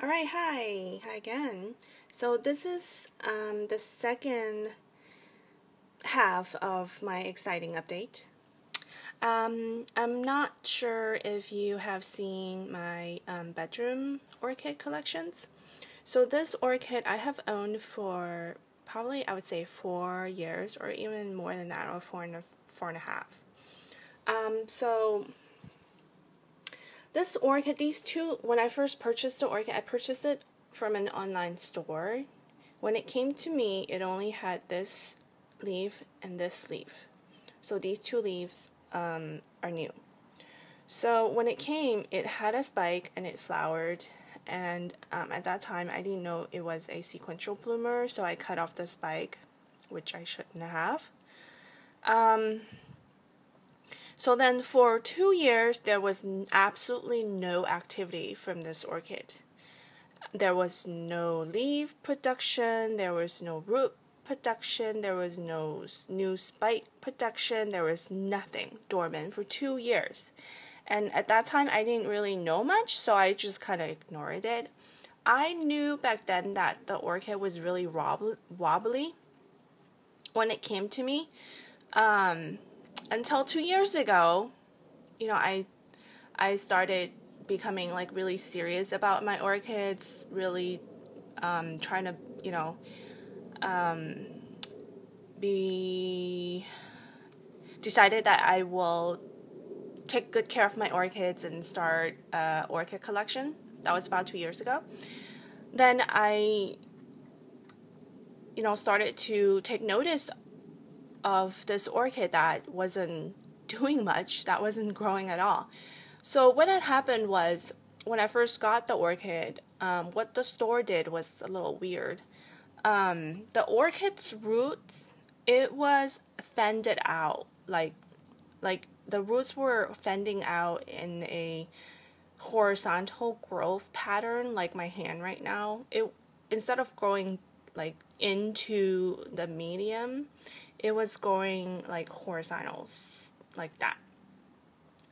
Alright, hi again. So this is the second half of my exciting update. I'm not sure if you have seen my bedroom orchid collections. So this orchid I have owned for probably, I would say, 4 years, or even more than that, or four and a half. So this orchid, these two, when I first purchased the orchid, I purchased it from an online store. When it came to me, it only had this leaf and this leaf. So these two leaves are new. So when it came, it had a spike and it flowered. And at that time, I didn't know it was a sequential bloomer, so I cut off the spike, which I shouldn't have. So then for 2 years, there was absolutely no activity from this orchid. There was no leaf production, there was no root production, there was no new spike production, there was nothing, dormant for 2 years. And at that time, I didn't really know much, so I just kind of ignored it. I knew back then that the orchid was really wobbly when it came to me. Until 2 years ago, I started becoming like really serious about my orchids, really trying to, decided that I will take good care of my orchids and start an orchid collection. That was about 2 years ago. Then I, started to take notice of this orchid that wasn't doing much, that wasn't growing at all. So what had happened was, when I first got the orchid, what the store did was a little weird. The orchid's roots, it was fended out, like the roots were fending out in a horizontal growth pattern, like my hand right now. It, instead of growing like into the medium, it was growing like horizontal, like that.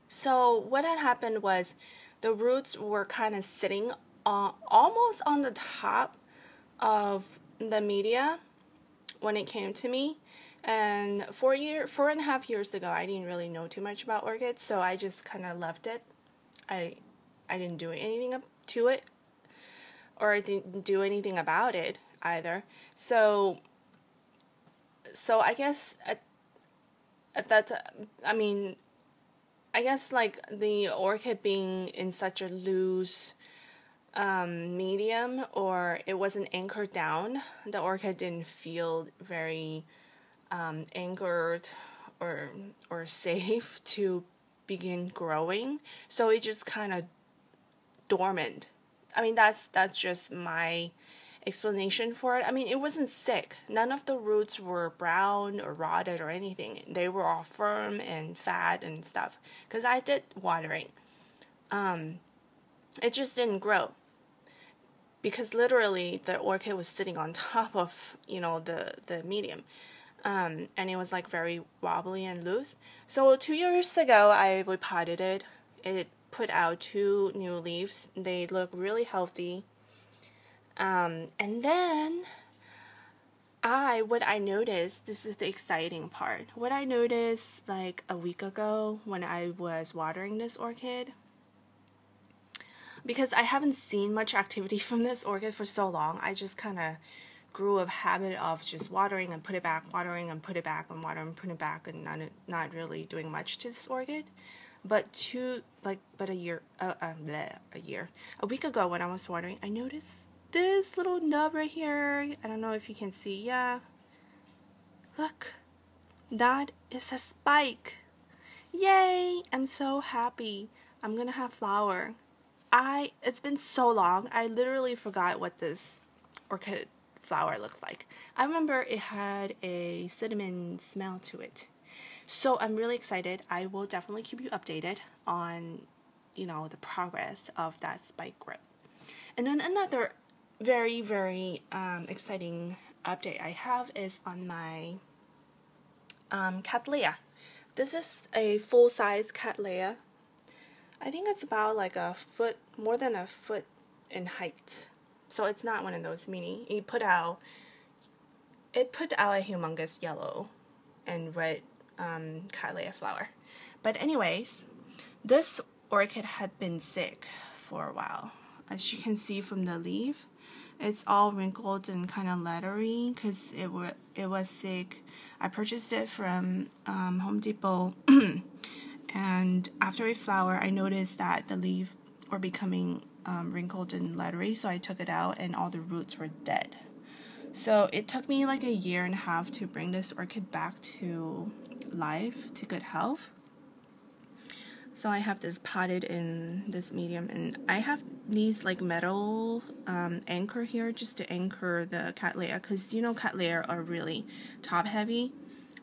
So what had happened was, the roots were kind of sitting almost on the top of the media when it came to me. And 4.5 years ago, I didn't really know too much about orchids, so I just kind of left it. I didn't do anything up to it, or I didn't do anything about it either. So I guess at that, I guess like the orchid being in such a loose medium, or it wasn't anchored down, the orchid didn't feel very anchored or safe to begin growing, so it just kind of dormant. That's just my explanation for it. It wasn't sick. None of the roots were brown or rotted or anything. They were all firm and fat and stuff, because I did watering. It just didn't grow, because literally the orchid was sitting on top of the medium, and it was like very wobbly and loose. So 2 years ago, I repotted it. It put out 2 new leaves. They look really healthy. And then what I noticed, this is the exciting part. What I noticed like a week ago when I was watering this orchid, because I haven't seen much activity from this orchid for so long, I just kind of grew a habit of just watering and put it back, watering and put it back, and watering and put it back, and not really doing much to this orchid. But a week ago when I was watering, I noticed this little nub right here. I don't know if you can see. Yeah, look, that is a spike. Yay! I'm so happy. I'm gonna have flower. It's been so long, I literally forgot what this orchid flower looks like. I remember it had a cinnamon smell to it. So I'm really excited. I will definitely keep you updated on, the progress of that spike growth. And then another very, very exciting update I have is on my cattleya. This is a full-size cattleya. I think it's about like a foot, more than a foot in height. So it's not one of those mini. It put out a humongous yellow and red cattleya flower. But anyways, this orchid had been sick for a while. As you can see from the leaf, it's all wrinkled and kind of leathery because it was sick. I purchased it from Home Depot, and after it flowered, I noticed that the leaves were becoming wrinkled and leathery, so I took it out and all the roots were dead. So it took me like 1.5 years to bring this orchid back to life, to good health. So I have this potted in this medium, and I have these like metal anchor here just to anchor the cattleya, because you know cattleya are really top heavy,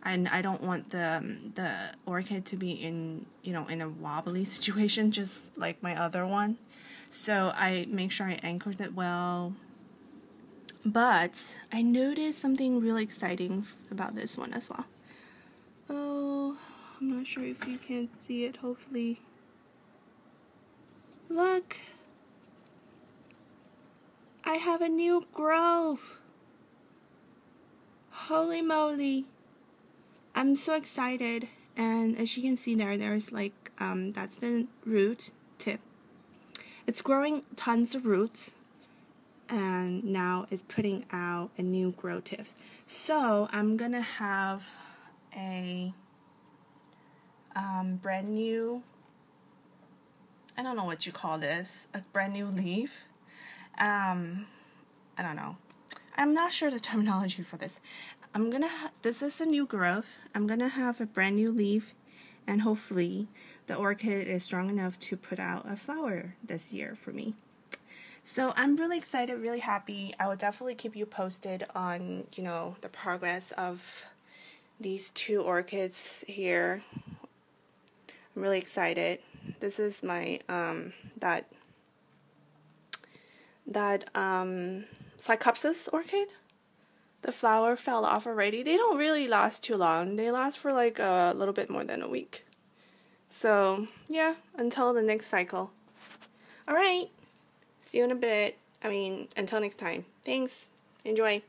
and I don't want the orchid to be in in a wobbly situation just like my other one. So I make sure I anchored it well. But I noticed something really exciting about this one as well. Oh, I'm not sure if you can see it, hopefully. Look! I have a new growth! Holy moly! I'm so excited. And as you can see there's like, that's the root tip. It's growing tons of roots. And now it's putting out a new growth tip. So I'm gonna have a brand new, I don't know what you call this, a brand new leaf. I don't know. I'm not sure the terminology for this. This is a new growth. I'm gonna have a brand new leaf, and hopefully the orchid is strong enough to put out a flower this year for me. So I'm really excited, really happy. I will definitely keep you posted on, the progress of these 2 orchids here. I'm really excited. This is my, Cycopsis orchid. The flower fell off already. They don't really last too long. They last for like a little bit more than a week. So, yeah, until the next cycle. Alright. See you in a bit. Until next time. Thanks. Enjoy.